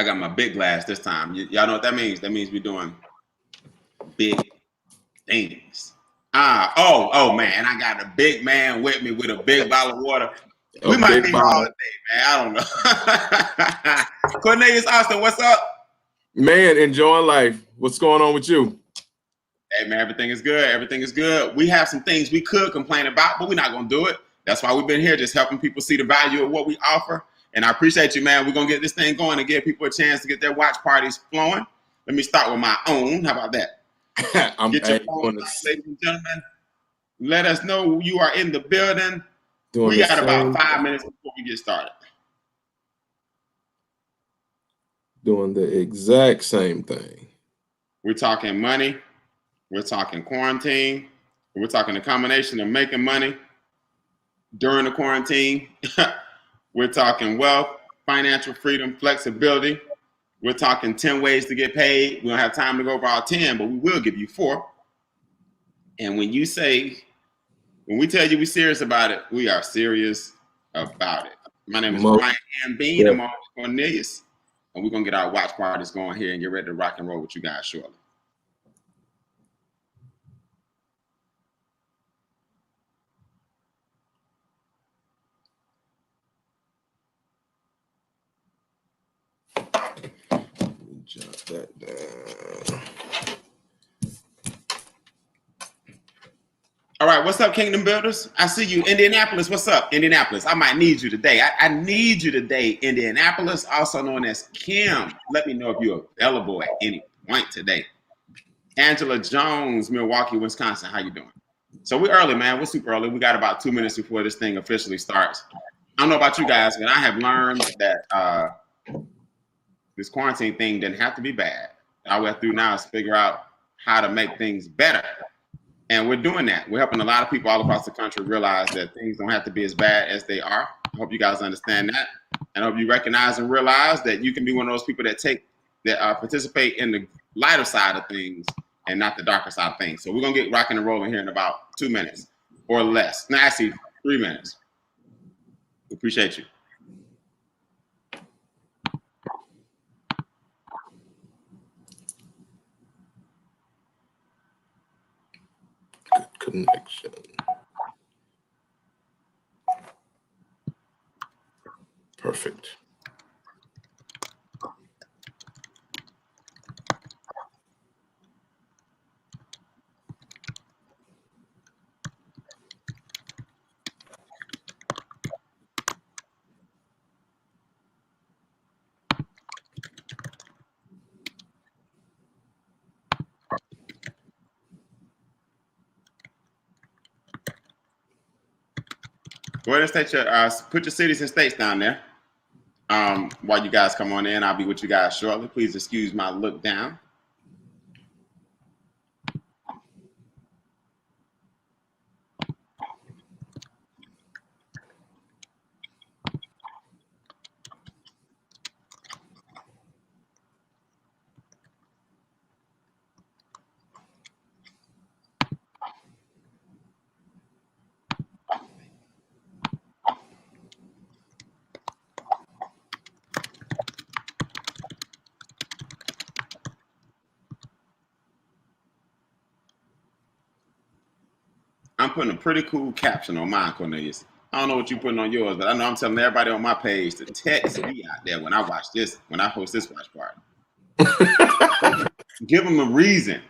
I got my big glass this time. Y'all know what that means? That means we're doing big things. Oh man, I got a big man with me with a big bottle of water. We might be here all day, man. I don't know. Cornelius Austin, what's up? Man, enjoying life. What's going on with you? Hey man, everything is good. Everything is good. We have some things we could complain about, but we're not gonna do it. That's why we've been here, just helping people see the value of what we offer. And I appreciate you, man. We're gonna get this thing going and give people a chance to get their watch parties flowing. Let me start with my own. How about that? Get your phone, ladies and gentlemen. Let us know you are in the building. We got about 5 minutes before we get started. Doing the exact same thing. We're talking money. We're talking quarantine. We're talking a combination of making money during the quarantine. We're talking wealth, financial freedom, flexibility. We're talking 10 ways to get paid. We don't have time to go over all 10, but we will give you 4. And when we tell you we're serious about it, we are serious about it. My name is Brian M. Beane. I'm on Cornelius. And we're going to get our watch parties going here and get ready to rock and roll with you guys shortly. Jot that down. All right, what's up, Kingdom Builders? I see you. Indianapolis, what's up? Indianapolis, I might need you today. I need you today, Indianapolis, also known as Kim. Let me know if you're available at any point today. Angela Jones, Milwaukee, Wisconsin, how you doing? So we're early, man. We're super early. We got about 2 minutes before this thing officially starts. I don't know about you guys, but I have learned that this quarantine thing didn't have to be bad. All we have to do now is figure out how to make things better. And we're doing that. We're helping a lot of people all across the country realize that things don't have to be as bad as they are. I hope you guys understand that. And I hope you recognize and realize that you can be one of those people that participate in the lighter side of things and not the darker side of things. So we're going to get rocking and rolling here in about 2 minutes or less. No, actually 3 minutes. We appreciate you. Connection. Perfect. Go ahead and put your cities and states down there. While you guys come on in, I'll be with you guys shortly. Please excuse my look down. I'm putting a pretty cool caption on mine, Cornelius. I don't know what you're putting on yours, but I know I'm telling everybody on my page to text me out there when I host this watch party. Give them a reason.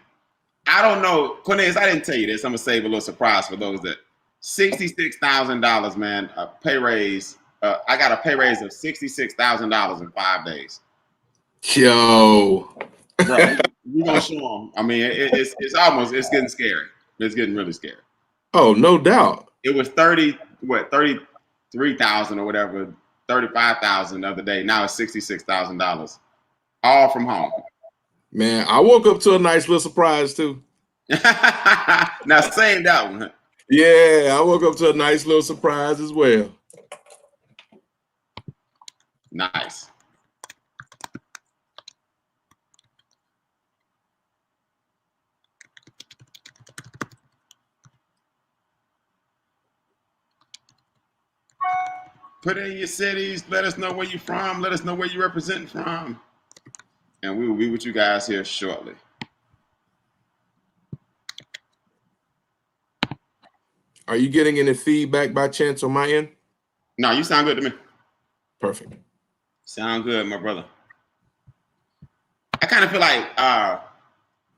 I don't know, Cornelius, I didn't tell you this. I'm going to save a little surprise for those that $66,000, man, a pay raise. I got a pay raise of $66,000 in 5 days. Yo. Bro, we're going to show them. I mean, it's getting scary. It's getting really scary. Oh, no doubt. It was 33,000 or whatever, 35,000 the other day. Now it's $66,000, all from home. Man, I woke up to a nice little surprise too. Now save that one. Yeah, I woke up to a nice little surprise as well. Nice. Put in your cities. Let us know where you're from. Let us know where you're representing from. And we will be with you guys here shortly. Are you getting any feedback by chance on my end? No, you sound good to me. Perfect. Sound good, my brother. I kind of feel like,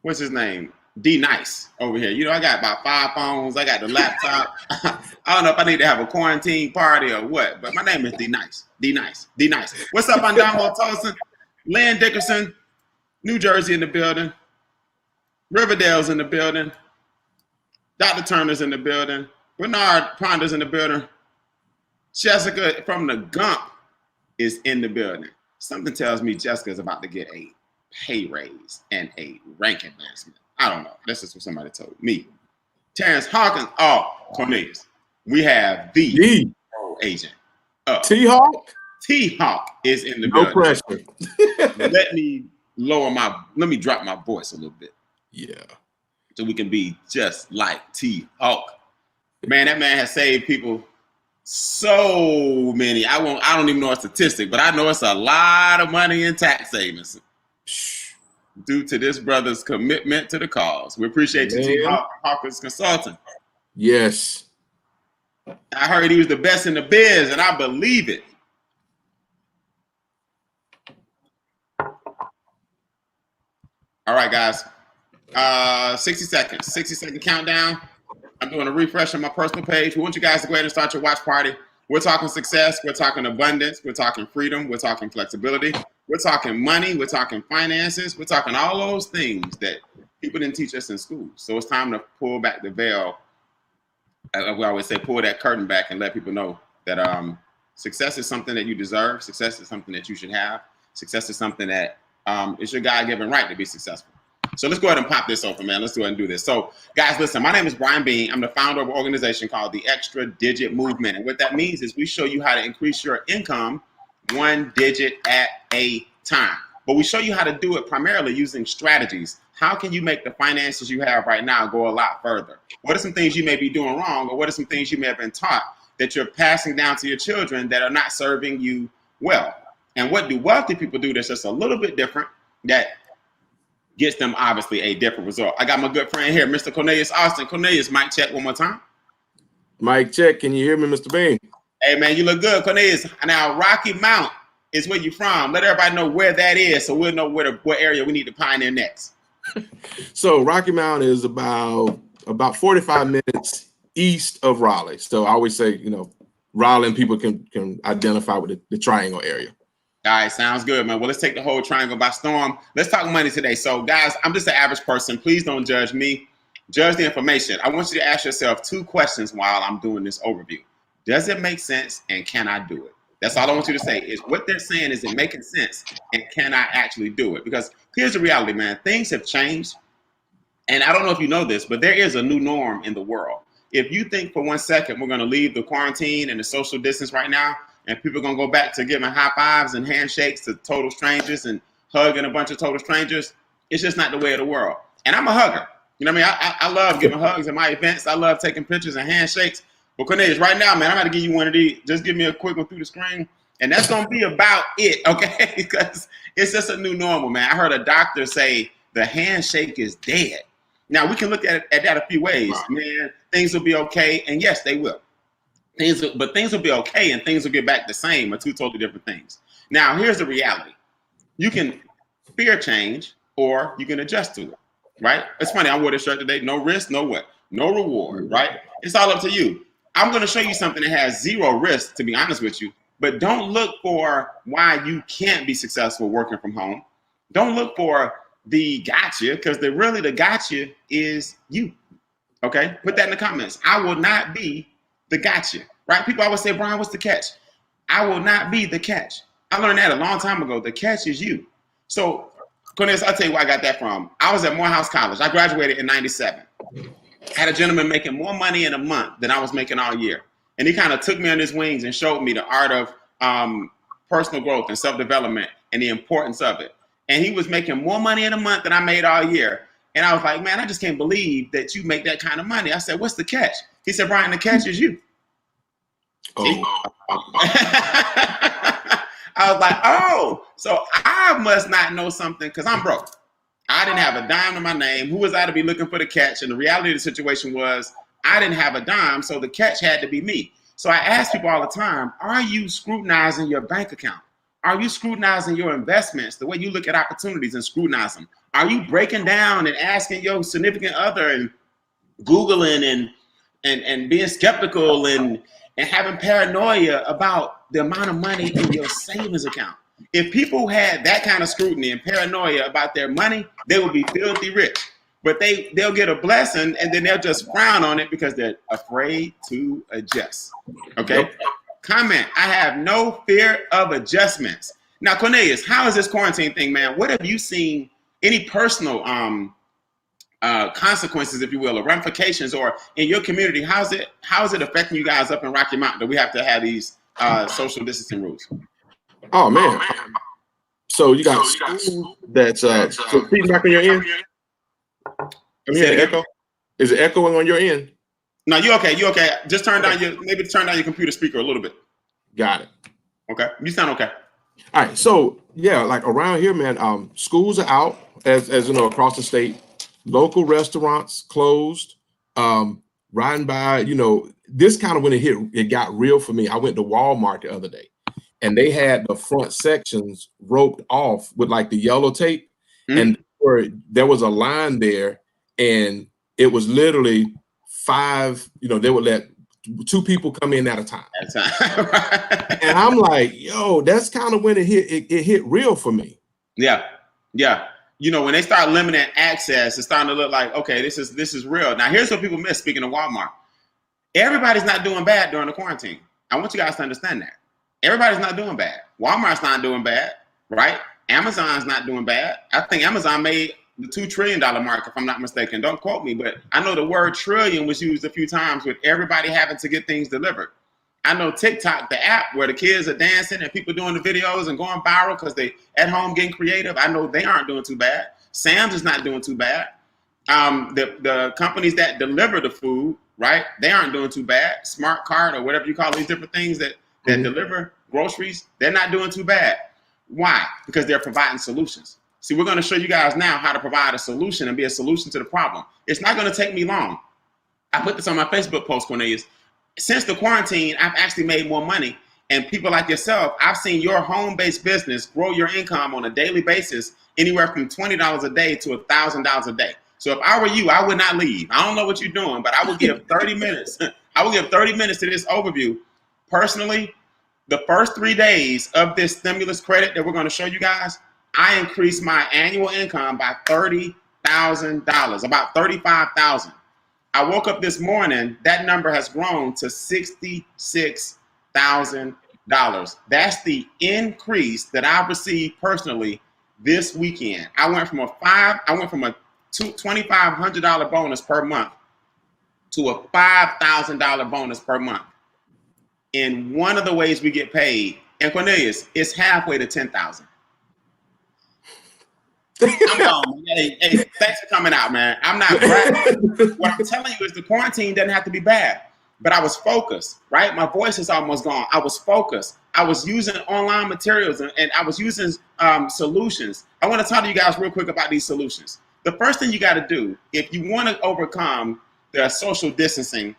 what's his name? D Nice over here. You know, I got about 5 phones. I got the laptop. I don't know if I need to have a quarantine party or what, but my name is D Nice. D Nice. D Nice. What's up, Andamo Tolson? Lynn Dickerson, New Jersey in the building. Riverdale's in the building. Dr. Turner's in the building. Bernard Ponder's in the building. Jessica from the Gump is in the building. Something tells me Jessica's about to get a pay raise and a rank advancement. I don't know. That's just what somebody told me. Terrence Hawkins. Oh, Cornelius. We have the agent. T-Hawk? T-Hawk is in the no building. Pressure. Let me drop my voice a little bit. Yeah. So we can be just like T-Hawk. Man, that man has saved people so many. I don't even know a statistic, but I know it's a lot of money in tax savings due to this brother's commitment to the cause. We appreciate you, T-Hawk, Hawkins Consulting. Yes. I heard he was the best in the biz, and I believe it. All right, guys. 60 seconds. 60-second countdown. I'm doing a refresh on my personal page. We want you guys to go ahead and start your watch party. We're talking success. We're talking abundance. We're talking freedom. We're talking flexibility. We're talking money. We're talking finances. We're talking all those things that people didn't teach us in school. So it's time to pull back the veil. We always say pull that curtain back and let people know that success is something that you deserve. Success is something that you should have. Success is something that it's your God-given right to be successful. So let's go ahead and pop this open, man. Let's go ahead and do this. So, guys, listen, my name is Brian Beane. I'm the founder of an organization called the Extra Digit Movement. And what that means is we show you how to increase your income 1 digit at a time. But we show you how to do it primarily using strategies. How can you make the finances you have right now go a lot further? What are some things you may be doing wrong, or what are some things you may have been taught that you're passing down to your children that are not serving you well? And what do wealthy people do that's just a little bit different that gets them obviously a different result? I got my good friend here, Mr. Cornelius Austin. Cornelius, mic check one more time. Mic check. Can you hear me, Mr. Beane? Hey, man, you look good, Cornelius. Now, Rocky Mount is where you're from. Let everybody know where that is so we'll know what area we need to pioneer next. So Rocky Mount is about 45 minutes east of Raleigh. So I always say, Raleigh and people can identify with the triangle area. All right, sounds good, man. Well, let's take the whole triangle by storm. Let's talk money today. So, guys, I'm just an average person. Please don't judge me. Judge the information. I want you to ask yourself 2 questions while I'm doing this overview. Does it make sense, and can I do it? That's all I want you to say is what they're saying, is it making sense, and can I actually do it? Because here's the reality, man. Things have changed, and I don't know if you know this, but there is a new norm in the world. If you think for 1 second we're going to leave the quarantine and the social distance right now, and people are going to go back to giving high fives and handshakes to total strangers and hugging a bunch of total strangers, it's just not the way of the world. And I'm a hugger. You know what I mean? I love giving hugs at my events. I love taking pictures and handshakes. But Cornelius, right now, man, I'm going to give you one of these. Just give me a quick one through the screen. And that's going to be about it, okay? Because it's just a new normal, man. I heard a doctor say the handshake is dead. Now, we can look at that a few ways. Man, things will be okay. And yes, they will. But things will be okay and things will get back the same, are 2 totally different things. Now, here's the reality. You can fear change or you can adjust to it, right? It's funny, I wore this shirt today. No risk, no what? No reward, right? It's all up to you. I'm going to show you something that has 0 risk, to be honest with you. But don't look for why you can't be successful working from home. Don't look for the gotcha, because the gotcha is you, okay? Put that in the comments. I will not be the gotcha, right? People always say, Brian, what's the catch? I will not be the catch. I learned that a long time ago. The catch is you. So, Cornelius, I'll tell you where I got that from. I was at Morehouse College. I graduated in 97. I had a gentleman making more money in a month than I was making all year. And he kind of took me on his wings and showed me the art of personal growth and self-development and the importance of it. And he was making more money in a month than I made all year. And I was like, man, I just can't believe that you make that kind of money. I said, what's the catch? He said, Brian, the catch is you. I I was like, oh, so I must not know something because I'm broke. I didn't have a dime to my name. Who was I to be looking for the catch? And the reality of the situation was I didn't have a dime, so the catch had to be me. So I ask people all the time, are you scrutinizing your bank account? Are you scrutinizing your investments, the way you look at opportunities and scrutinize them? Are you breaking down and asking your significant other and Googling and being skeptical and having paranoia about the amount of money in your savings account? If people had that kind of scrutiny and paranoia about their money, they would be filthy rich. But they'll get a blessing and then they'll just frown on it because they're afraid to adjust. Okay? Yep. Comment, I have no fear of adjustments. Now, Cornelius, how is this quarantine thing, man? What have you seen? Any personal consequences, if you will, or ramifications, or in your community, how is it affecting you guys up in Rocky Mountain that we have to have these social distancing rules? Oh man! So you got schools that's so feedback on your end. I'm hearing echo. Is it echoing on your end? No, you okay? You okay? Just turn down your computer speaker a little bit. Got it. Okay, you sound okay. All right. So yeah, like around here, man, schools are out as you know across the state. Local restaurants closed. Riding by, you know, this kind of when it got real for me. I went to Walmart the other day, and they had the front sections roped off with like the yellow tape, and there was a line there, and it was literally 5. You know, they would let 2 people come in at a time. And I'm like, yo, that's kind of when it hit real for me. Yeah. You know, when they start limiting access, it's starting to look like, okay, this is real. Now, here's what people miss. Speaking of Walmart, everybody's not doing bad during the quarantine. I want you guys to understand that. Everybody's not doing bad. Walmart's not doing bad, right? Amazon's not doing bad. I think Amazon made the $2 trillion mark, if I'm not mistaken. Don't quote me, but I know the word trillion was used a few times with everybody having to get things delivered. I know TikTok, the app where the kids are dancing and people doing the videos and going viral because they at home getting creative. I know they aren't doing too bad. Sam's is not doing too bad. The companies that deliver the food, right? They aren't doing too bad. Smart Cart or whatever you call these different things that deliver groceries, they're not doing too bad. Why? Because they're providing solutions. See, we're going to show you guys now how to provide a solution and be a solution to the problem. It's not going to take me long. I put this on my Facebook post, Cornelius. Since the quarantine, I've actually made more money. And people like yourself, I've seen your home-based business grow your income on a daily basis, anywhere from $20 a day to $1,000 a day. So if I were you, I would not leave. I don't know what you're doing, but I would give 30 minutes. I will give 30 minutes to this overview. Personally, the first 3 days of this stimulus credit that we're going to show you guys, I increased my annual income by $30,000, about $35,000. I woke up this morning, that number has grown to $66,000. That's the increase that I've received personally this weekend. I went from a $2,500 bonus per month to a $5,000 bonus per month. In one of the ways we get paid, and Cornelius, it's halfway to $10,000. I'm gone. Hey, thanks for coming out, man. I'm not bragging. What I'm telling you is the quarantine doesn't have to be bad. But I was focused, right? My voice is almost gone. I was focused. I was using online materials and I was using solutions. I want to talk to you guys real quick about these solutions. The first thing you got to do, if you want to overcome the social distancing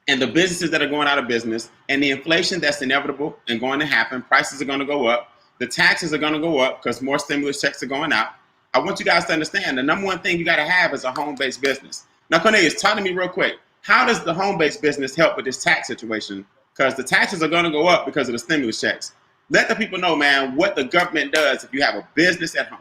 and the businesses that are going out of business and the inflation that's inevitable and going to happen, prices are going to go up. The taxes are going to go up because more stimulus checks are going out. I want you guys to understand the number one thing you got to have is a home-based business. Now, Cornelius, talk to me real quick. How does the home-based business help with this tax situation? Because the taxes are going to go up because of the stimulus checks. Let the people know, man, what the government does if you have a business at home.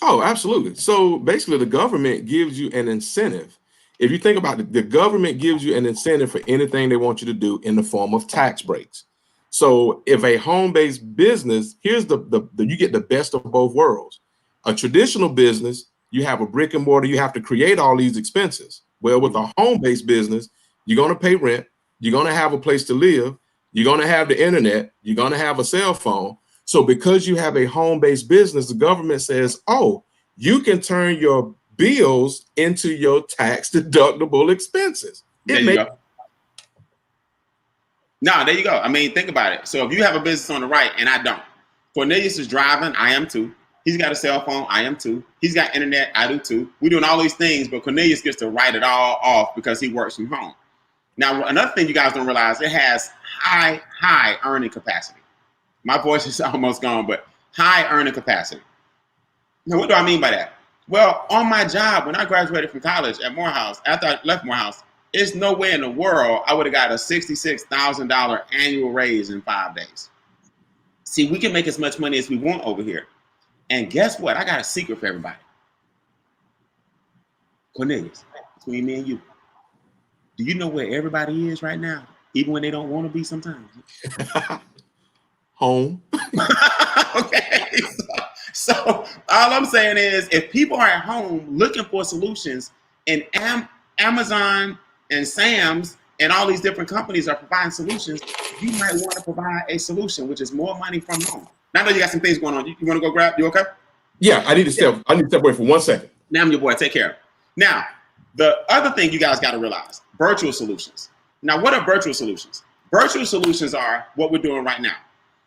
Oh, absolutely. So basically, the government gives you an incentive. If you think about it, the government gives you an incentive for anything they want you to do in the form of tax breaks. So if a home-based business, here's you get the best of both worlds. A traditional business, you have a brick and mortar, you have to create all these expenses. Well, with a home-based business, you're going to pay rent, you're going to have a place to live, you're going to have the internet, you're going to have a cell phone. So because you have a home-based business, the government says, oh, you can turn your bills into your tax deductible expenses. There you go. No, there you go. I mean, think about it. So if you have a business on the right and I don't, Cornelius is driving, I am too. He's got a cell phone, I am too. He's got internet, I do too. We're doing all these things, but Cornelius gets to write it all off because he works from home. Now, another thing you guys don't realize, it has high earning capacity. My voice is almost gone, but high earning capacity. Now, what do I mean by that? Well, on my job, when I graduated from college at Morehouse, after I left Morehouse, there's no way in the world I would have got a $66,000 annual raise in 5 days. See, we can make as much money as we want over here. And guess what? I got a secret for everybody. Cornelius, between me and you, do you know where everybody is right now? Even when they don't want to be sometimes. Home. Okay. So all I'm saying is if people are at home looking for solutions and Amazon and Sam's and all these different companies are providing solutions, you might want to provide a solution, which is more money from home. Now I know you got some things going on. You want to go grab? You okay? Yeah, I need to step away for 1 second. Now I'm your boy. Take care. Now, the other thing you guys got to realize, virtual solutions. Now, what are virtual solutions? Virtual solutions are what we're doing right now.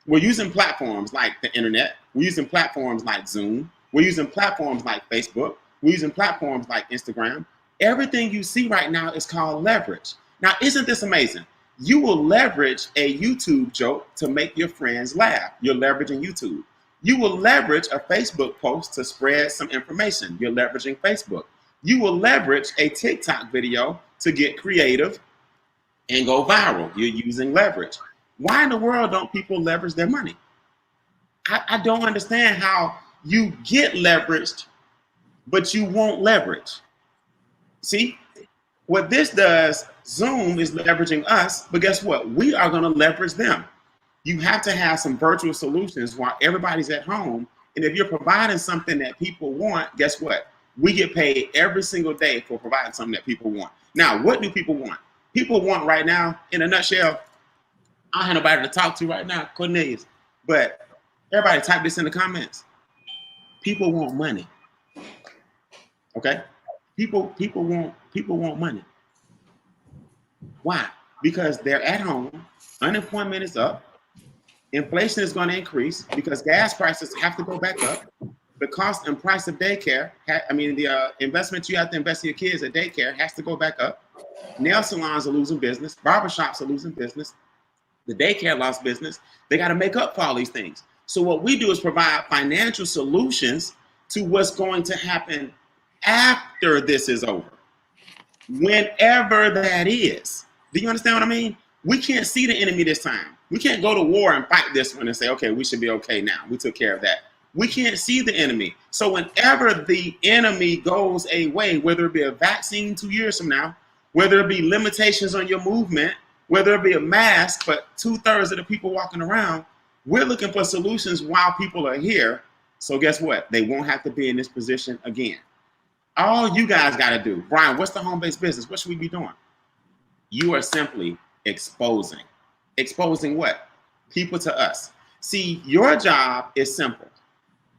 We're using platforms like the internet. We're using platforms like Zoom. We're using platforms like Facebook. We're using platforms like Instagram. Everything you see right now is called leverage. Now, isn't this amazing? You will leverage a YouTube joke to make your friends laugh. You're leveraging YouTube. You will leverage a Facebook post to spread some information. You're leveraging Facebook. You will leverage a TikTok video to get creative and go viral. You're using leverage. Why in the world don't people leverage their money? I don't understand how you get leveraged, but you won't leverage. See, what this does, Zoom is leveraging us, but guess what? We are going to leverage them. You have to have some virtual solutions while everybody's at home. And if you're providing something that people want, guess what? We get paid every single day for providing something that people want. Now, what do people want? People want right now, in a nutshell, I don't have nobody to talk to right now, Cornelius. But everybody type this in the comments. People want money. Okay? People want money. Why? Because they're at home, unemployment is up, inflation is going to increase because gas prices have to go back up. The cost and price of daycare, the investment you have to invest in your kids at daycare has to go back up. Nail salons are losing business. Barbershops are losing business. The daycare lost business. They got to make up for all these things. So what we do is provide financial solutions to what's going to happen after this is over, whenever that is. Do you understand what I mean? We can't see the enemy this time. We can't go to war and fight this one and say, okay, we should be okay now. We took care of that. We can't see the enemy. So whenever the enemy goes away, whether it be a vaccine 2 years from now, whether it be limitations on your movement, whether it be a mask, but 2/3 of the people walking around, we're looking for solutions while people are here. So guess what? They won't have to be in this position again. All you guys got to do, Brian, what's the home-based business? What should we be doing? You are simply exposing. Exposing what? People to us. See, your job is simple.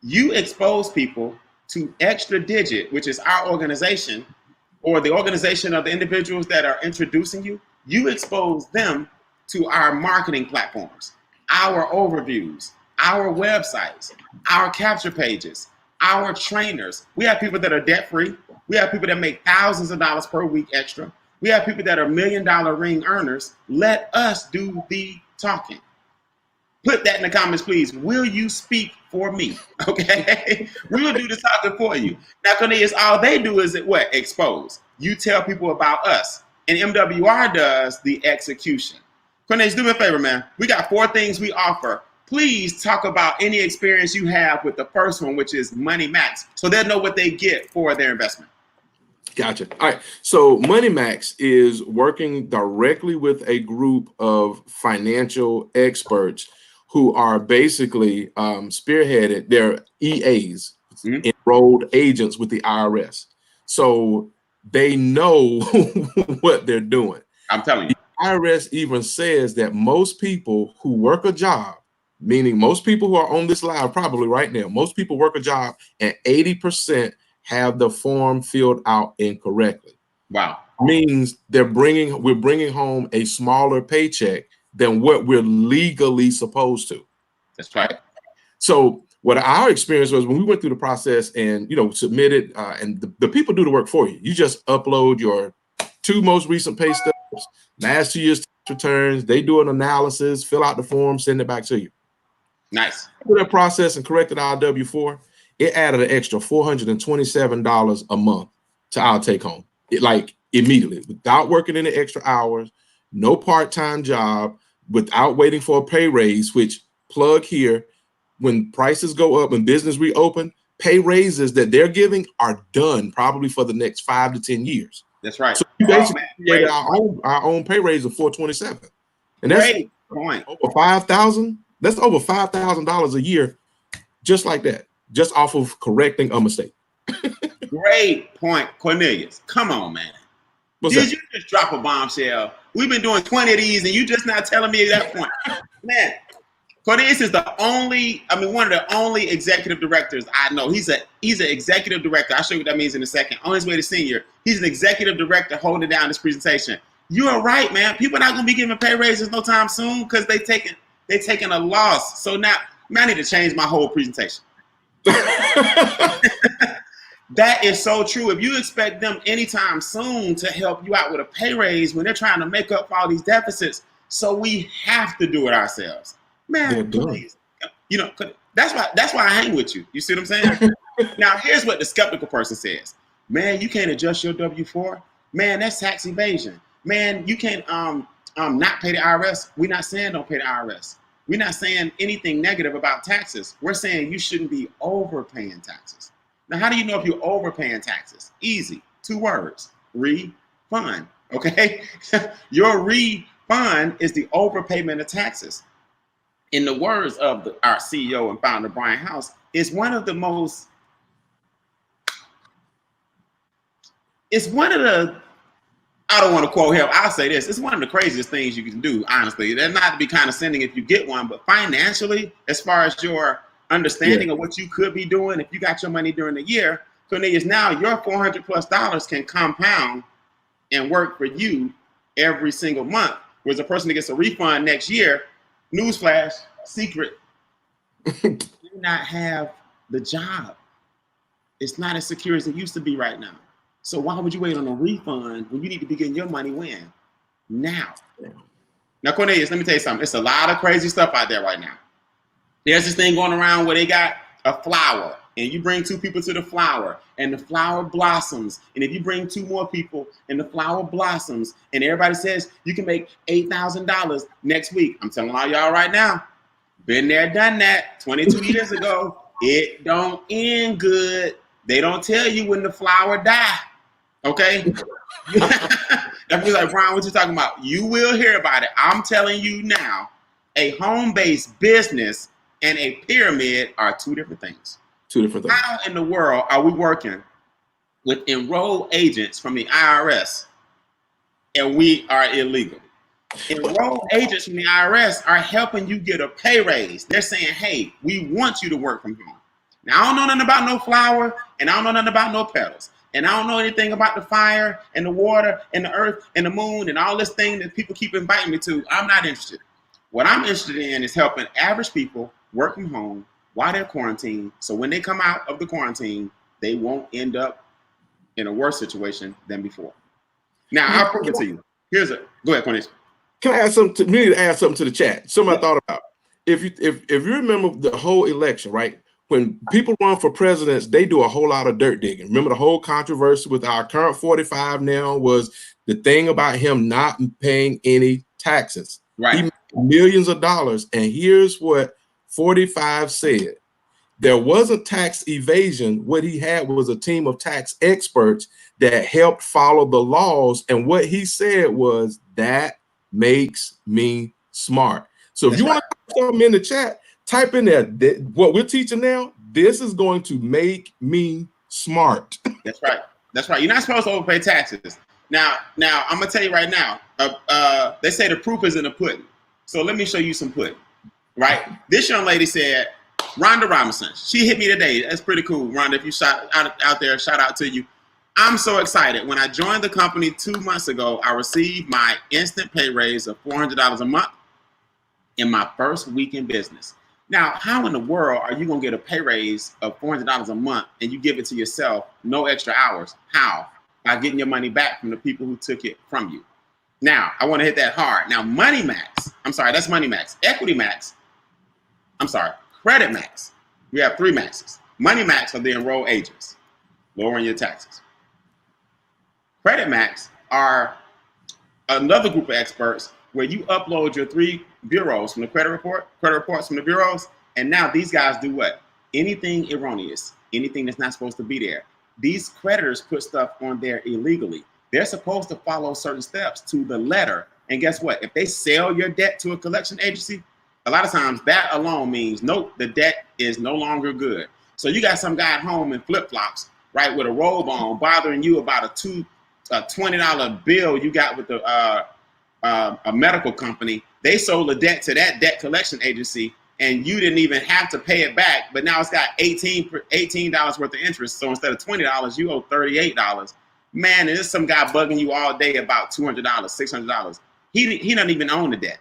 You expose people to Extra Digit, which is our organization, or the organization of the individuals that are introducing you. You expose them to our marketing platforms, our overviews, our websites, our capture pages, our trainers. We have people that are debt-free. We have people that make thousands of dollars per week extra. We have people that are $1 million ring earners. Let us do the talking. Put that in the comments, please. Will you speak for me? Okay? We will do the talking for you. Now, Cornelius, all they do is what? Expose. You tell people about us. And MWR does the execution. Cornelius, do me a favor, man. We got 4 things we offer. Please talk about any experience you have with the first one, which is Money Max, so they'll know what they get for their investment. Gotcha. All right. So Money Max is working directly with a group of financial experts who are basically spearheaded. They're EAs, enrolled agents with the IRS. So they know what they're doing. I'm telling you. The IRS even says that most people who work a job, meaning most people who are on this live probably right now, most people work a job and 80% have the form filled out incorrectly. Wow. Means we're bringing home a smaller paycheck than what we're legally supposed to. That's right. So what our experience was when we went through the process and, submitted, and the people do the work for you. You just upload your 2 most recent pay stubs, last 2 years tax returns. They do an analysis, fill out the form, send it back to you. Nice. Through that process and corrected our W-4, it added an extra $427 a month to our take home. Immediately, without working any extra hours, no part-time job, without waiting for a pay raise, which plug here, when prices go up and business reopen, pay raises that they're giving are done probably for the next 5 to 10 years. That's right. So we basically created our own pay raise of $427. And that's great point. Over $5,000. That's over $5,000 a year, just like that, just off of correcting a mistake. Great point, Cornelius. Come on, man. Did you just drop a bombshell? We've been doing 20 of these, and you just not telling me that point. Man, Cornelius is one of the only executive directors I know. He's an executive director. I'll show you what that means in a second. On his way to senior, he's an executive director holding down this presentation. You are right, man. People are not going to be giving pay raises no time soon because they're taking a loss. So now, I need to change my whole presentation. That is so true. If you expect them anytime soon to help you out with a pay raise when they're trying to make up for all these deficits, so we have to do it ourselves. Man, please. That's why I hang with you. You see what I'm saying? Now, here's what the skeptical person says. Man, you can't adjust your W-4. Man, that's tax evasion. Man, you can't not pay the IRS. We're not saying don't pay the IRS. We're not saying anything negative about taxes. We're saying you shouldn't be overpaying taxes. Now, how do you know if you're overpaying taxes? Easy. 2 words. Refund. Okay? Your refund is the overpayment of taxes. In the words of our CEO and founder, Brian House, it's one of the, I don't want to quote him, I'll say this, it's one of the craziest things you can do, honestly. They're not to be condescending if you get one, but financially, as far as your understanding of what you could be doing if you got your money during the year, Cornelius, now your $400+ can compound and work for you every single month. Whereas a person that gets a refund next year, newsflash, secret, do not have the job. It's not as secure as it used to be right now. So why would you wait on a refund when you need to be getting your money when? Now. Now, Cornelius, let me tell you something. It's a lot of crazy stuff out there right now. There's this thing going around where they got a flower, and you bring 2 people to the flower, and the flower blossoms. And if you bring 2 more people, and the flower blossoms, and everybody says you can make $8,000 next week. I'm telling all y'all right now, been there, done that 22 years ago. It don't end good. They don't tell you when the flower die. Okay? That means like, Brian, what you talking about? You will hear about it. I'm telling you now, a home-based business and a pyramid are 2 different things. 2 different things. How in the world are we working with enrolled agents from the IRS and we are illegal? Enrolled agents from the IRS are helping you get a pay raise. They're saying, hey, we want you to work from home. Now, I don't know nothing about no flower, and I don't know nothing about no petals. And I don't know anything about the fire and the water and the earth and the moon and all this thing that people keep inviting me to. I'm not interested. What I'm interested in is helping average people work from home while they're quarantined. So when they come out of the quarantine, they won't end up in a worse situation than before. Now, I'll prove it to you. Go ahead, Cornelius. Can I add something? We need to add something to the chat. Something I thought about. If you remember the whole election, right? When people run for presidents, they do a whole lot of dirt digging. Remember the whole controversy with our current 45 now was the thing about him not paying any taxes. Right. He made millions of dollars. And here's what 45 said. There wasn't tax evasion. What he had was a team of tax experts that helped follow the laws. And what he said was, that makes me smart. So if you want to come in the chat, type in there, what we're teaching now, this is going to make me smart. That's right. That's right. You're not supposed to overpay taxes. Now, I'm going to tell you right now, they say the proof is in the pudding. So let me show you some pudding, right? This young lady said, Rhonda Robinson, she hit me today. That's pretty cool. Rhonda, if you shot out there, shout out to you. I'm so excited. When I joined the company 2 months ago, I received my instant pay raise of $400 a month. in my first week in business. Now, how in the world are you going to get a pay raise of $400 a month and you give it to yourself, no extra hours? How? By getting your money back from the people who took it from you. Now, I want to hit that hard. Now, Money Max, I'm sorry, that's Money Max. Equity Max, I'm sorry, Credit Max. We have 3 maxes. Money Max are the enrolled agents, lowering your taxes. Credit Max are another group of experts where you upload your 3 bureaus from the credit reports from the bureaus, and now these guys do what? Anything erroneous, anything that's not supposed to be there. These creditors put stuff on there illegally. They're supposed to follow certain steps to the letter, and guess what? If they sell your debt to a collection agency, a lot of times that alone means, nope, the debt is no longer good. So you got some guy at home in flip-flops, right, with a robe on, bothering you about a $20 bill you got with a medical company. They sold the debt to that debt collection agency, and you didn't even have to pay it back. But now it's got $18 worth of interest. So instead of $20, you owe $38. Man, and there's some guy bugging you all day about $200, $600. He doesn't even own the debt.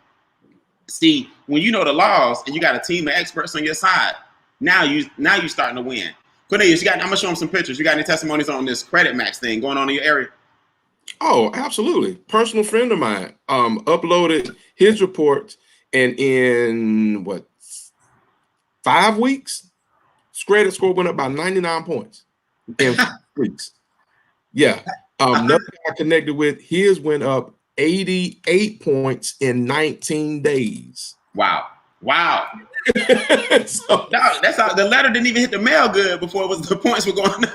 See, when you know the laws and you got a team of experts on your side, now you starting to win. Cornelius, I'm gonna show him some pictures. You got any testimonies on this Credit Max thing going on in your area? Oh, absolutely. Personal friend of mine uploaded his report, and in 5 weeks, his credit score went up by 99 points in 5 weeks. Yeah. Another guy I connected with, his went up 88 points in 19 days. Wow. So, that's how the letter didn't even hit the mail good before the points were going.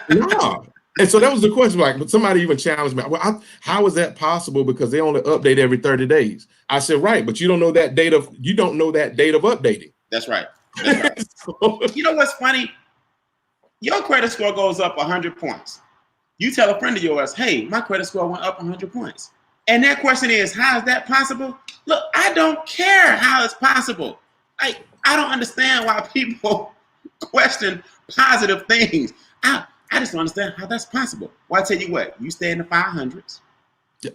No. And so that was the question. Like, but somebody even challenged me. Well, how is that possible? Because they only update every 30 days. I said, right, but you don't know that date of updating. That's right. So, you know what's funny? Your credit score goes up 100 points. You tell a friend of yours, hey, my credit score went up 100 points. And their question is, how is that possible? Look, I don't care how it's possible. I don't understand why people question positive things. I just don't understand how that's possible. Well, I tell you what, you stay in the 500s. Yeah.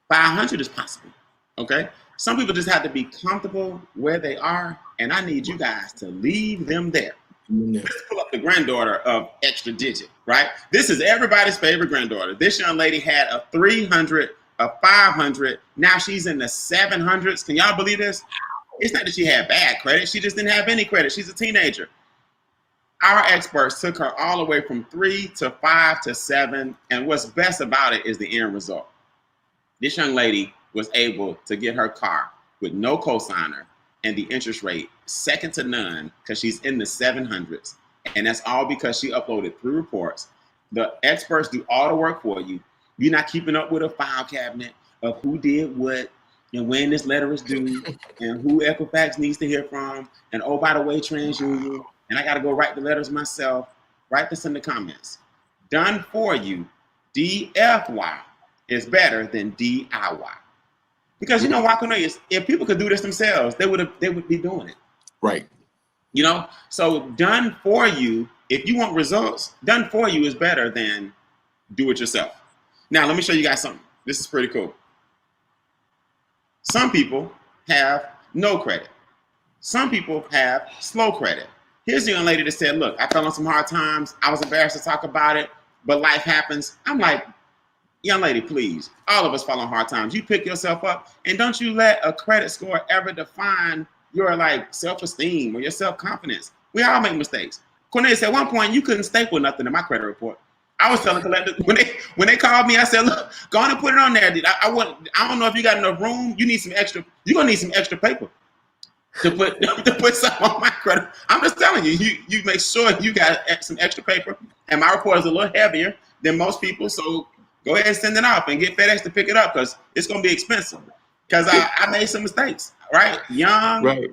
500 is possible, okay? Some people just have to be comfortable where they are, and I need you guys to leave them there. Yeah. Let's pull up the granddaughter of Extra Digit, right? This is everybody's favorite granddaughter. This young lady had a 300, a 500. Now she's in the 700s. Can y'all believe this? It's not that she had bad credit. She just didn't have any credit. She's a teenager. Our experts took her all the way from 3 to 5 to 7. And what's best about it is the end result. This young lady was able to get her car with no cosigner and the interest rate second to none because she's in the 700s. And that's all because she uploaded 3 reports. The experts do all the work for you. You're not keeping up with a file cabinet of who did what and when this letter is due and who Equifax needs to hear from. And oh, by the way, TransUnion. And I got to go write the letters myself. Write this in the comments. Done for you, DFY is better than DIY. Because you know why, Cornelius? If people could do this themselves, they would be doing it. Right. You know, so done for you, if you want results, done for you is better than do it yourself. Now, let me show you guys something. This is pretty cool. Some people have no credit. Some people have slow credit. Here's a young lady that said, look, I fell on some hard times. I was embarrassed to talk about it, but life happens. I'm like, young lady, please. All of us fall on hard times. You pick yourself up, and don't you let a credit score ever define your self-esteem or your self-confidence. We all make mistakes. Cornelius, at one point, you couldn't staple nothing in my credit report. I was telling collectors when they called me, I said, look, go on and put it on there. I don't know if you got enough room. You're gonna need some extra paper to put something on my credit. I'm just telling you, you make sure you got some extra paper. And my report is a little heavier than most people. So go ahead and send it off and get FedEx to pick it up because it's gonna be expensive. Because I made some mistakes, right? Young, right.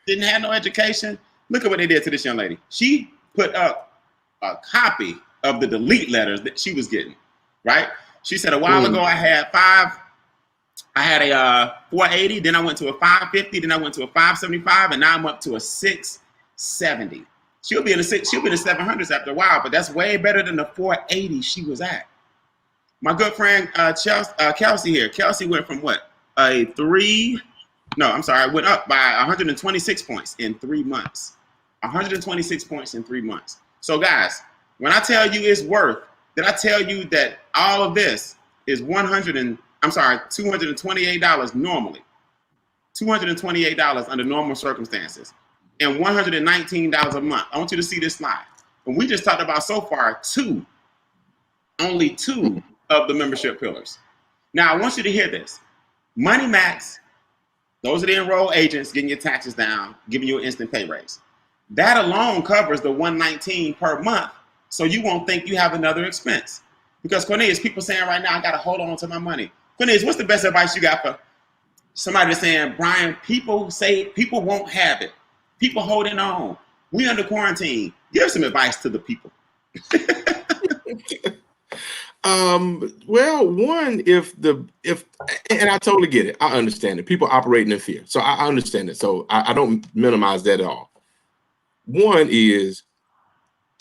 Didn't have no education. Look at what they did to this young lady. She put up a copy of the delete letters that she was getting, right? She said a while ago I had a 480, then I went to a 550, then I went to a 575, and now I'm up to a 670. She'll be in the 700s after a while, but that's way better than the 480 she was at. My good friend Kelsey here. Kelsey went from what? A 3 No, I'm sorry. It went up by 126 points in 3 months. 126 points in 3 months. So, guys, when I tell you it's worth, did I tell you that all of this is $228 normally? $228 under normal circumstances, and $119 a month. I want you to see this slide. And we just talked about so far only two of the membership pillars. Now, I want you to hear this. Money Max, those are the enrolled agents getting your taxes down, giving you an instant pay raise. That alone covers the $119 per month, so you won't think you have another expense. Because Cornelius, people saying right now, I got to hold on to my money. Cornelius, what's the best advice you got for somebody saying, Brian, people say people won't have it. People holding on. We under quarantine. Give some advice to the people. Well, one, if and I totally get it. I understand it. People operating in fear. So I understand it. So I don't minimize that at all. One is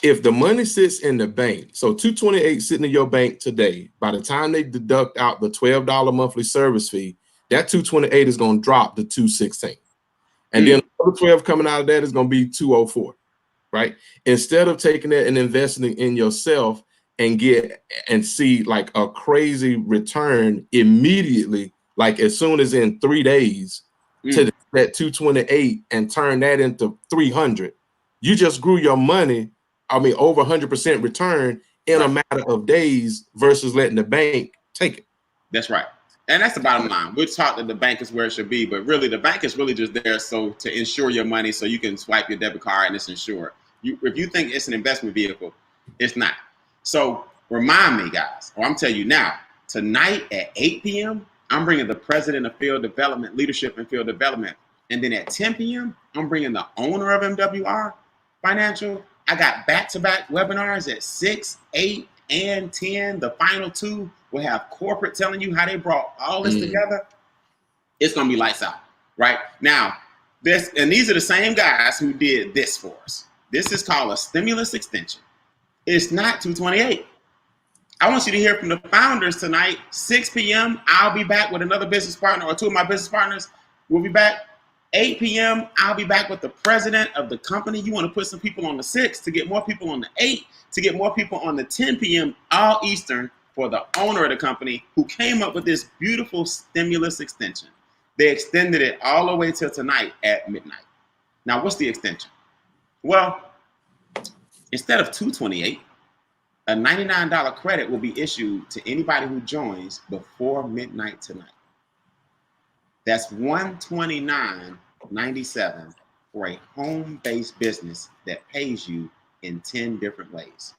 if the money sits in the bank, so 228 sitting in your bank today, by the time they deduct out the $12 monthly service fee, that 228 is going to drop to 216. And then the 12 coming out of that is going to be 204, right? Instead of taking that and investing in yourself and see like a crazy return immediately, like as soon as in 3 days to that 228 and turn that into 300, you just grew your money. I mean, over 100% return in a matter of days versus letting the bank take it. That's right. And that's the bottom line. We're taught that the bank is where it should be, but really the bank is really just there to insure your money so you can swipe your debit card and it's insured. If you think it's an investment vehicle, it's not. So remind me, guys, or I'm telling you now, tonight at 8 p.m., I'm bringing the president of field development, leadership and field development. And then at 10 p.m., I'm bringing the owner of MWR Financial. I got back-to-back webinars at 6, 8, and 10. The final two will have corporate telling you how they brought all this together. It's going to be lights out, right? Now, these are the same guys who did this for us. This is called a stimulus extension. It's not 228. I want you to hear from the founders tonight, 6 p.m. I'll be back with another business partner or two of my business partners. We'll be back. 8 p.m. I'll be back with the president of the company. You want to put some people on the 6 to get more people on the 8, to get more people on the 10 p.m. all Eastern for the owner of the company who came up with this beautiful stimulus extension. They extended it all the way till tonight at midnight. Now, what's the extension? Well, instead of $228, a $99 credit will be issued to anybody who joins before midnight tonight. That's $129.97 for a home-based business that pays you in 10 different ways.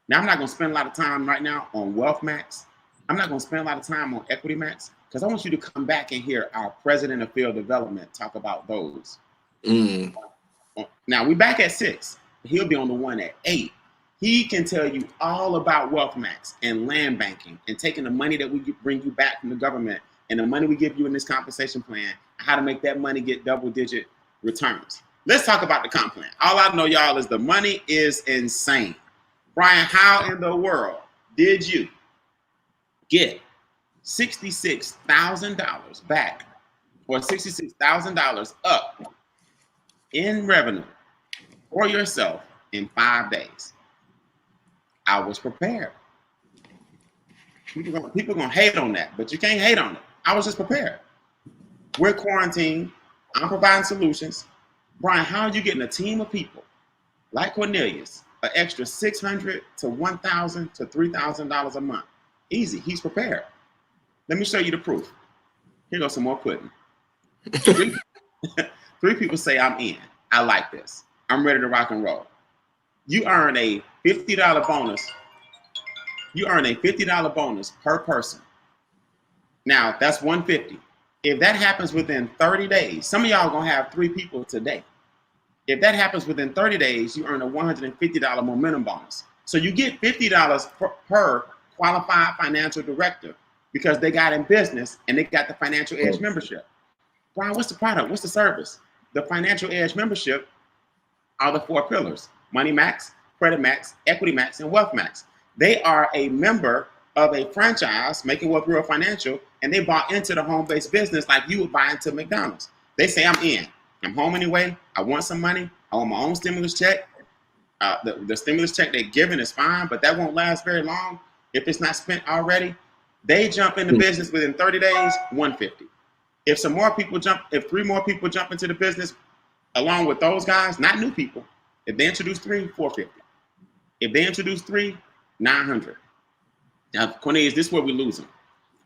Now, I'm not going to spend a lot of time right now on Wealth Max. I'm not going to spend a lot of time on Equity Max because I want you to come back and hear our president of field development talk about those. Now, we're back at 6. He'll be on the one at 8. He can tell you all about Wealth Max and land banking and taking the money that we bring you back from the government and the money we give you in this compensation plan, how to make that money get double-digit returns. Let's talk about the comp plan. All I know, y'all, is the money is insane. Brian, how in the world did you get $66,000 back or $66,000 up in revenue for yourself in 5 days? I was prepared. People gonna hate on that, but you can't hate on it. I was just prepared. We're quarantined. I'm providing solutions. Brian, how are you getting a team of people like Cornelius an extra $600 to $1,000 to $3,000 a month? Easy. He's prepared. Let me show you the proof. Here goes some more pudding. Three people say I'm in. I like this. I'm ready to rock and roll. You earn a $50 bonus. You earn a $50 bonus per person. Now, that's $150. If that happens within 30 days, some of y'all gonna have 3 people today. If that happens within 30 days, you earn a $150 momentum bonus. So you get $50 per qualified financial director because they got in business and they got the Financial Edge membership. Brian, what's the product? What's the service? The Financial Edge membership are the 4 pillars: Money Max, Credit Max, Equity Max, and Wealth Max. They are a member of a franchise, Making Wealth Real Financial, and they bought into the home-based business like you would buy into McDonald's. They say, I'm in. I'm home anyway. I want some money. I want my own stimulus check. The stimulus check they're giving is fine, but that won't last very long if it's not spent already. They jump into business within 30 days, 150. If 3 more people jump into the business along with those guys, not new people, if they introduce 3, 450. If they introduce 3, 900. Now, Cornelius, this is where we lose them.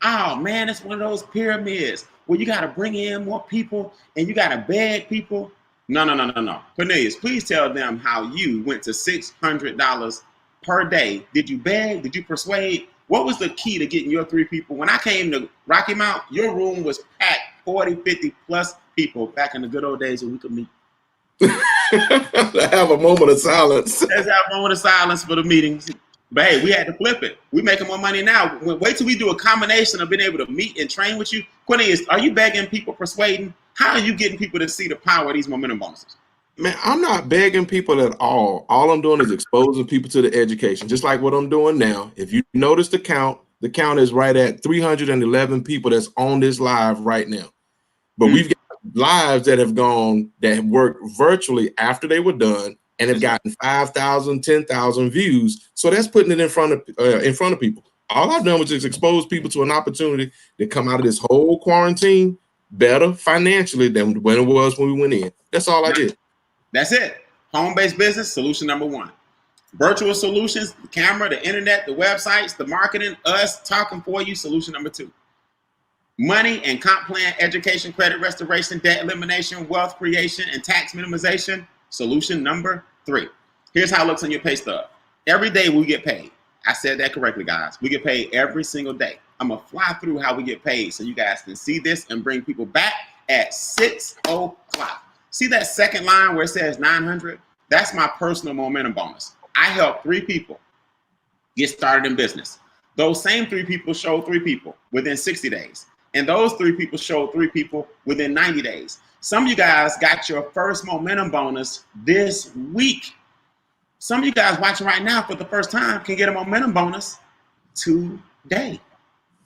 Oh man, it's one of those pyramids where you got to bring in more people and you got to beg people. No. Cornelius, please tell them how you went to $600 per day. Did you beg? Did you persuade? What was the key to getting your 3 people? When I came to Rocky Mount, your room was packed, 40, 50 plus people back in the good old days when we could meet. Have a moment of silence. Let's have a moment of silence for the meetings. But hey, we had to flip it. We're making more money now. Wait till we do a combination of being able to meet and train with you. Cornelius, are you begging people, persuading? How are you getting people to see the power of these momentum bonuses? Man, I'm not begging people at all. All I'm doing is exposing people to the education, just like what I'm doing now. If you notice the count is right at 311 people that's on this live right now. But we've got lives that have worked virtually after they were done and have gotten 5,000, 10,000 views. So that's putting it in front of people. All I've done was just expose people to an opportunity to come out of this whole quarantine better financially than when it was when we went in. That's all I did. That's it. Home-based business, solution number 1. Virtual solutions, the camera, the internet, the websites, the marketing, us talking for you, solution number 2. Money and comp plan, education, credit restoration, debt elimination, wealth creation, and tax minimization, solution number 3. Here's how it looks on your pay stub. Every day we get paid. I said that correctly, guys. We get paid every single day. I'm going to fly through how we get paid so you guys can see this and bring people back at 6 o'clock. See that second line where it says 900? That's my personal momentum bonus. I help 3 people get started in business. Those same 3 people show 3 people within 60 days. And those 3 people show 3 people within 90 days. Some of you guys got your first momentum bonus this week. Some of you guys watching right now for the first time can get a momentum bonus today.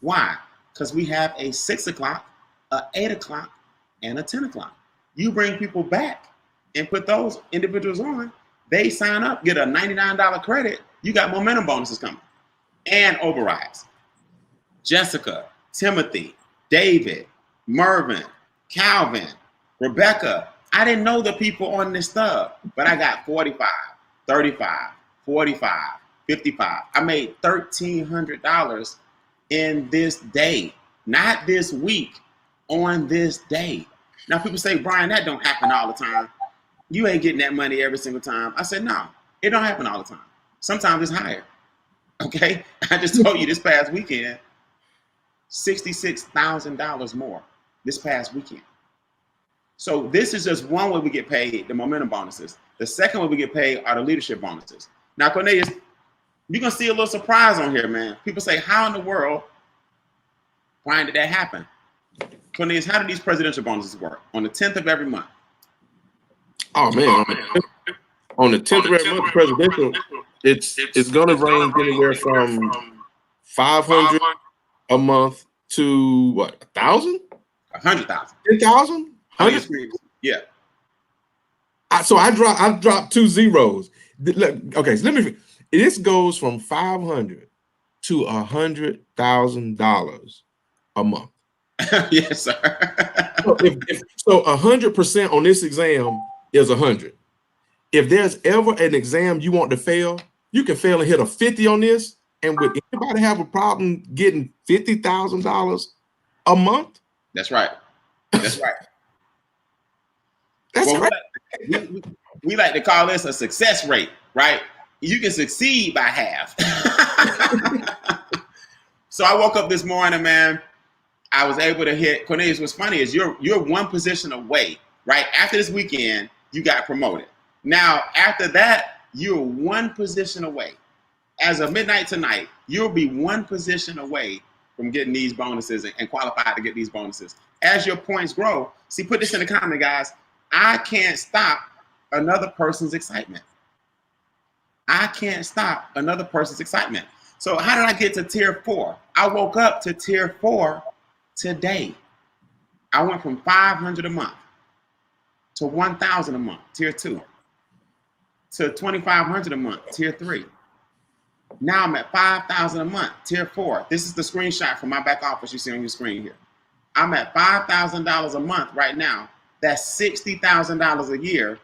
Why? Because we have a 6 o'clock, a 8 o'clock, and a 10 o'clock. You bring people back and put those individuals on. They sign up, get a $99 credit. You got momentum bonuses coming and overrides. Jessica, Timothy, David, Mervin, Calvin, Rebecca. I didn't know the people on this stub, but I got 45, 35, 45, 55. I made $1,300 in this day, not this week, on this day. Now people say, Brian, that don't happen all the time. You ain't getting that money every single time. I said, no, it don't happen all the time. Sometimes it's higher. Okay. I just told you this past weekend, $66,000 more this past weekend. So this is just one way we get paid, the momentum bonuses. The second way we get paid are the leadership bonuses. Now, Cornelius, you're going to see a little surprise on here, man. People say, how in the world, Brian, did that happen? Cornelius, how do these presidential bonuses work? On the 10th of every month. Oh, man. On the 10th of every month, presidential, it's going to range anywhere from 500 a month to what, 1,000? 100,000. 10,000? 100? Yeah. So I dropped 2 zeros. Okay, so let me. This goes from $500 to $100,000 a month. Yes, sir. So 100% on this exam is 100. If there's ever an exam you want to fail, you can fail and hit a 50 on this. And would anybody have a problem getting $50,000 a month? That's right. That's right. That's right. We like to call this a success rate, right? You can succeed by half. So I woke up this morning, man. I was able to hit. Cornelius, what's funny is you're one position away, right? After this weekend, you got promoted. Now, after that, you're one position away. As of midnight tonight, you'll be one position away from getting these bonuses and qualified to get these bonuses. As your points grow, see, put this in the comment, guys. I can't stop another person's excitement. I can't stop another person's excitement. So how did I get to tier 4? I woke up to tier 4 today. I went from 500 a month to 1,000 a month, tier 2, to 2,500 a month, tier 3. Now I'm at 5,000 a month, tier 4. This is the screenshot from my back office you see on your screen here. I'm at $5,000 a month right now. That's $60,000 a year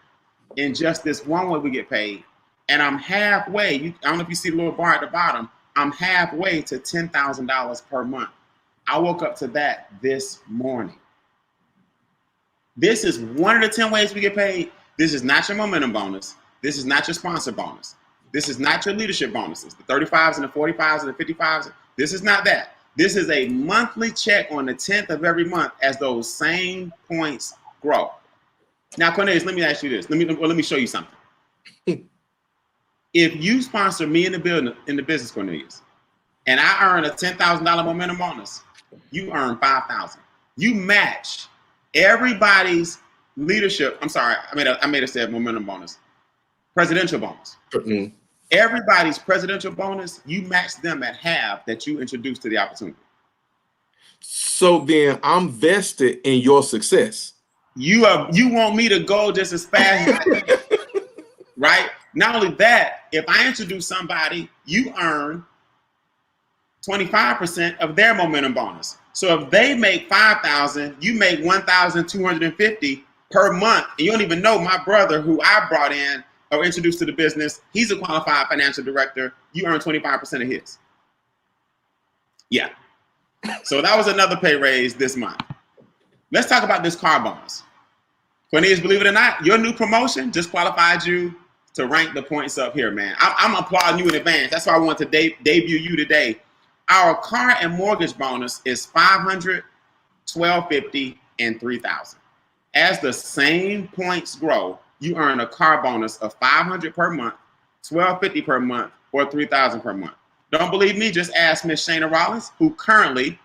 in just this one way we get paid. And I'm halfway, I don't know if you see the little bar at the bottom, I'm halfway to $10,000 per month. I woke up to that this morning. This is one of the 10 ways we get paid. This is not your momentum bonus. This is not your sponsor bonus. This is not your leadership bonuses, the 35s and the 45s and the 55s. This is not that. This is a monthly check on the 10th of every month as those same points grow. Now, Cornelius, let me ask you this. Let me show you something. If you sponsor me in the business, Cornelius, and I earn a $10,000 momentum bonus, you earn $5,000. You match everybody's leadership. I'm sorry, I made a say momentum bonus, presidential bonus. Mm-hmm. Everybody's presidential bonus, you match them at half that you introduced to the opportunity. So then I'm vested in your success. You want me to go just as fast as I can, right? Not only that, if I introduce somebody, you earn 25% of their momentum bonus. So if they make 5,000, you make 1,250 per month. And you don't even know my brother who I brought in or introduced to the business. He's a qualified financial director. You earn 25% of his. Yeah. So that was another pay raise this month. Let's talk about this car bonus. Cornelius, believe it or not, your new promotion just qualified you to rank the points up here, man. I'm applauding you in advance. That's why I want to debut you today. Our car and mortgage bonus is $500, $1,250, and $3,000. As the same points grow, you earn a car bonus of $500 per month, $1,250 per month, or $3,000 per month. Don't believe me? Just ask Miss Shana Rollins, who currently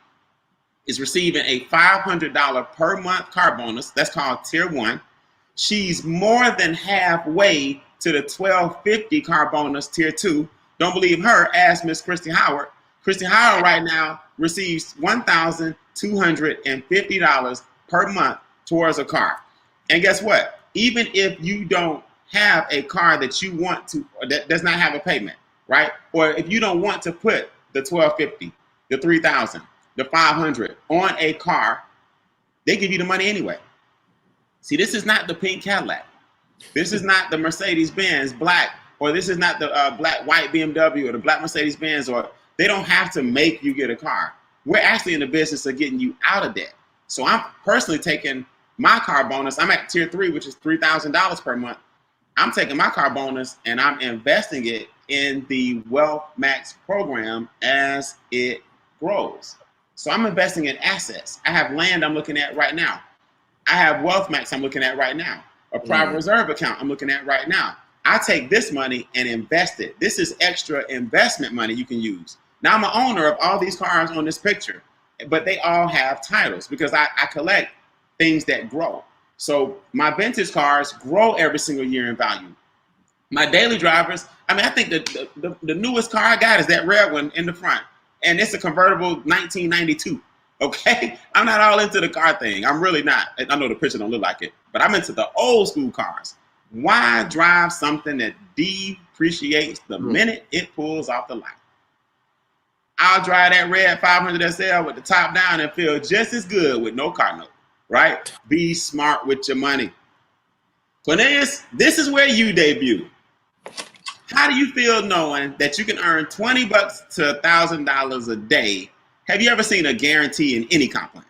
is receiving a $500 per month car bonus. That's called Tier 1. She's more than halfway to the $1,250 car bonus, Tier 2. Don't believe her? Ask Miss Christy Howard. Christy Howard right now receives $1,250 per month towards a car. And guess what? Even if you don't have a car that you want to, or that does not have a payment, right? Or if you don't want to put the $1,250, the $3,000, the $500 on a car, they give you the money anyway. See, this is not the pink Cadillac. This is not the Mercedes-Benz black, or this is not the black white BMW or the black Mercedes-Benz, or they don't have to make you get a car. We're actually in the business of getting you out of debt. So I'm personally taking my car bonus. I'm at Tier 3, which is $3,000 per month. I'm taking my car bonus and I'm investing it in the Wealth Max program as it grows. So I'm investing in assets. I have land I'm looking at right now. I have Wealth Max I'm looking at right now. A private reserve account I'm looking at right now. I take this money and invest it. This is extra investment money you can use. Now I'm an owner of all these cars on this picture, but they all have titles because I collect things that grow. So my vintage cars grow every single year in value. My daily drivers, I think the newest car I got is that red one in the front, and it's a convertible 1992. Okay, I'm not all into the car thing. I'm really not. I know the picture don't look like it, but I'm into the old school cars. Why drive something that depreciates the minute it pulls off the lot? I'll drive that red 500 SL with the top down and feel just as good with no car note, right? Be smart with your money. Cornelius, this is where you debut. How do you feel knowing that you can earn $20 to $1,000 a day? Have you ever seen a guarantee in any comp plan?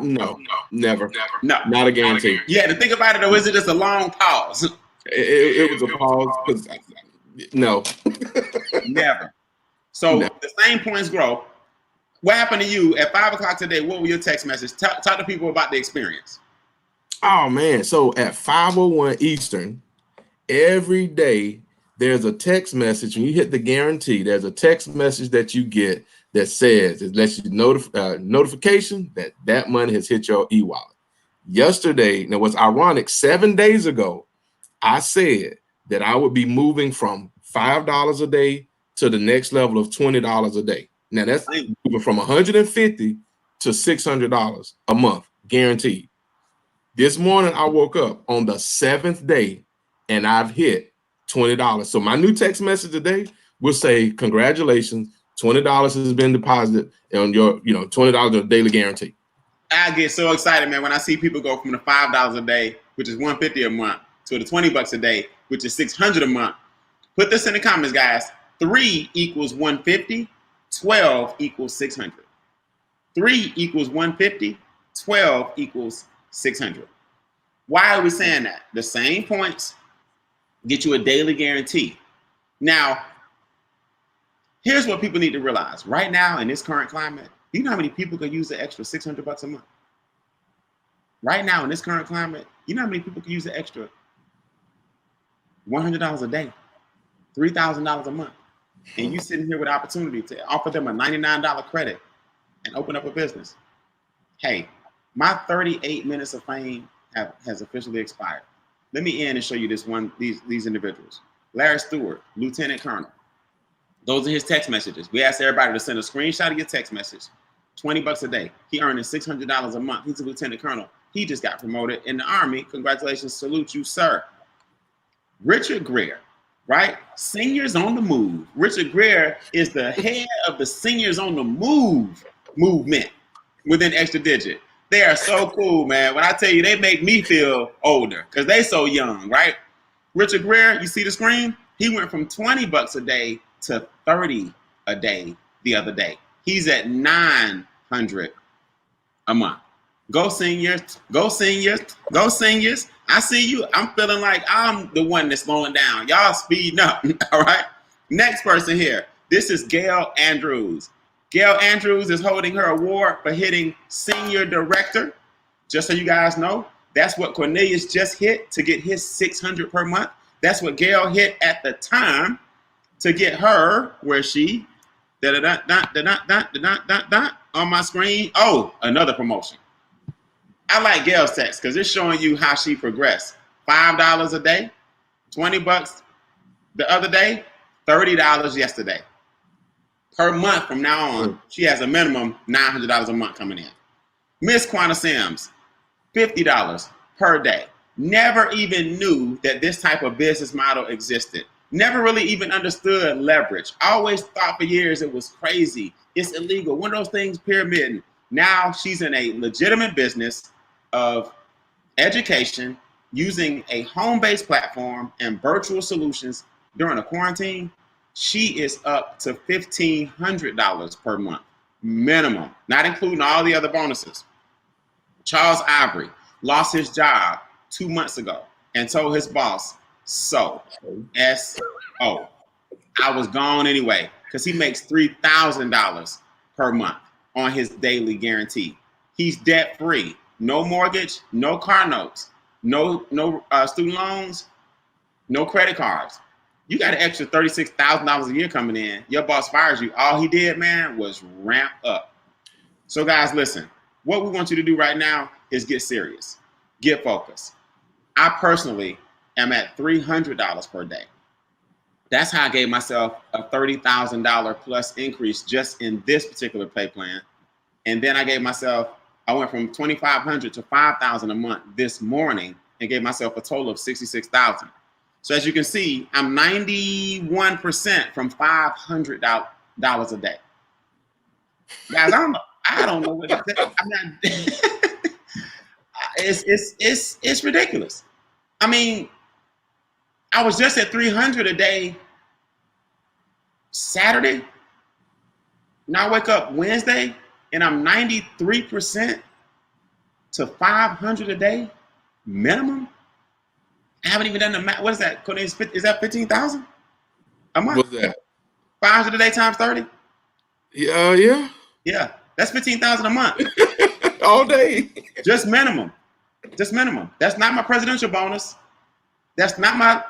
No, never. No, not a guarantee. You had to think about it, or is it just a long pause? It was a pause because no, never. So the same points grow. What happened to you at 5 o'clock today? What were your text messages? Talk to people about the experience. Oh man! So at 5:01 Eastern, every day there's a text message. When you hit the guarantee, there's a text message that you get that says, it lets you notification that money has hit your e-wallet. Yesterday, now what's ironic, 7 days ago, I said that I would be moving from $5 a day to the next level of $20 a day. Now that's moving from $150 to $600 a month, guaranteed. This morning I woke up on the 7th day and I've hit $20. So my new text message today will say, congratulations, $20 has been deposited on your, $20 a daily guarantee. I get so excited, man, when I see people go from the $5 a day, which is $150 a month, to the $20 a day, which is $600 a month. Put this in the comments, guys. 3 equals 150, 12 equals 600. 3 equals 150, 12 equals 600. Why are we saying that? The same points get you a daily guarantee. Now, here's what people need to realize. Right now, in this current climate, you know how many people could use the extra $600 a month? Right now, in this current climate, you know how many people could use the extra $100 a day, $3,000 a month, and you sitting here with the opportunity to offer them a $99 credit and open up a business. Hey, my 38 minutes of fame has officially expired. Let me end and show you these individuals. Larry Stewart, Lieutenant Colonel. Those are his text messages. We asked everybody to send a screenshot of your text message. $20 a day. He earning $600 a month. He's a Lieutenant Colonel. He just got promoted in the Army. Congratulations, salute you, sir. Richard Greer, right? Seniors on the Move. Richard Greer is the head of the Seniors on the Move movement within Extra Digit. They are so cool, man. When I tell you, they make me feel older because they so young, right? Richard Greer, you see the screen? He went from $20 a day to $30 a day the other day. He's at $900 a month. Go seniors, go seniors, go seniors. I see you. I'm feeling like I'm the one that's slowing down. Y'all speeding up, all right? Next person here. This is Gail Andrews. Gail Andrews is holding her award for hitting Senior Director. Just so you guys know, that's what Cornelius just hit to get his $600 per month. That's what Gail hit at the time to get her, where she, on my screen. Oh, another promotion. I like Gail's text because it's showing you how she progressed. $5 a day, $20 the other day, $30 yesterday. Per month from now on, she has a minimum $900 a month coming in. Miss Quanta Sims, $50 per day. Never even knew that this type of business model existed. Never really even understood leverage. Always thought for years it was crazy. It's illegal. One of those things, pyramiding. Now she's in a legitimate business of education using a home-based platform and virtual solutions during a quarantine. She is up to $1,500 per month, minimum, not including all the other bonuses. Charles Ivory lost his job 2 months ago and told his boss, S-O, I was gone anyway, because he makes $3,000 per month on his daily guarantee. He's debt-free, no mortgage, no car notes, no student loans, no credit cards. You got an extra $36,000 a year coming in. Your boss fires you. All he did, man, was ramp up. So guys, listen, what we want you to do right now is get serious, get focused. I personally am at $300 per day. That's how I gave myself a $30,000 plus increase just in this particular pay plan. And then I went from $2,500 to $5,000 a month this morning and gave myself a total of $66,000. So as you can see, I'm 91% from $500 a day. Guys, I don't know what to say. I'm not. It's ridiculous. I mean, I was just at $300 a day Saturday. Now I wake up Wednesday and I'm 93% to $500 a day minimum. I haven't even done the math. What is that? Is that 15,000 a month? What's that? 500 a day times 30. Yeah. Yeah, that's 15,000 a month. All day. Just minimum. Just minimum. That's not my presidential bonus. That's not my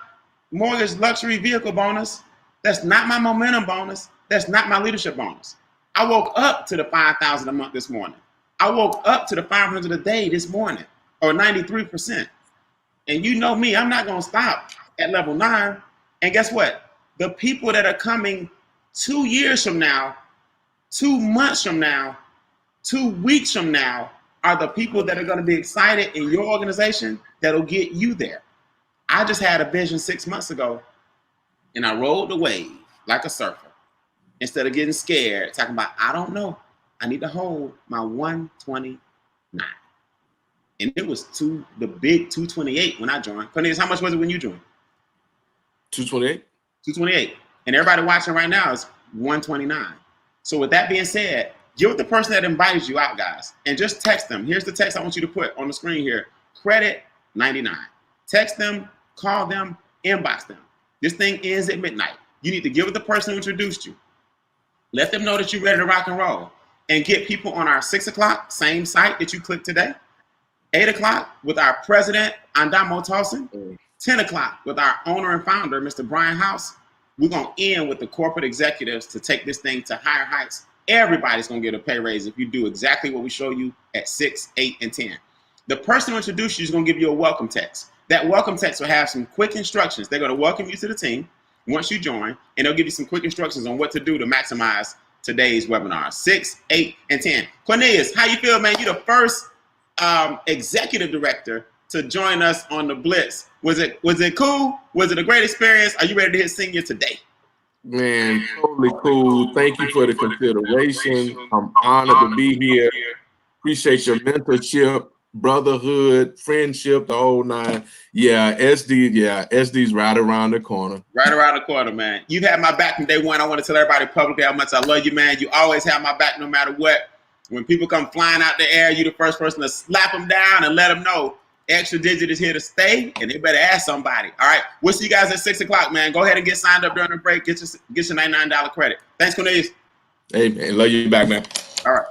mortgage luxury vehicle bonus. That's not my momentum bonus. That's not my leadership bonus. I woke up to the 5,000 a month this morning. I woke up to the 500 a day this morning, or 93%. And you know me, I'm not going to stop at level 9. And guess what? The people that are coming 2 years from now, 2 months from now, 2 weeks from now are the people that are going to be excited in your organization that'll get you there. I just had a vision 6 months ago, and I rode the wave like a surfer. Instead of getting scared, talking about, I don't know, I need to hold my 129. And it was the big 228 when I joined. Cornelius, how much was it when you joined? 228. 228. And everybody watching right now is 129. So with that being said, get with the person that invited you out, guys, and just text them. Here's the text I want you to put on the screen here. Credit 99. Text them, call them, inbox them. This thing ends at midnight. You need to get with the person who introduced you. Let them know that you're ready to rock and roll. And get people on our 6 o'clock, same site that you clicked today. 8 o'clock with our president, Andamo Tolson. 10 o'clock with our owner and founder, Mr. Brian House. We're going to end with the corporate executives to take this thing to higher heights. Everybody's going to get a pay raise if you do exactly what we show you at 6, 8, and 10. The person who introduced you is going to give you a welcome text. That welcome text will have some quick instructions. They're going to welcome you to the team once you join, and they'll give you some quick instructions on what to do to maximize today's webinar. 6, 8, and 10. Cornelius, how you feel, man? You're the first executive director to join us on the Blitz. Was it cool? Was it a great experience? Are you ready to hit senior today? Man, totally cool. Thank you for the consideration. I'm honored to be here. Appreciate your mentorship, brotherhood, friendship, the whole 9. SD's right around the corner. Right around the corner, man. You've had my back from day one. I want to tell everybody publicly how much I love you, man. You always have my back no matter what. When people come flying out the air, you're the first person to slap them down and let them know Extra Digit is here to stay, and they better ask somebody. All right, we'll see you guys at 6 o'clock, man. Go ahead and get signed up during the break. Get your $99 credit. Thanks, Cornelius. Hey, man, love you back, man. All right.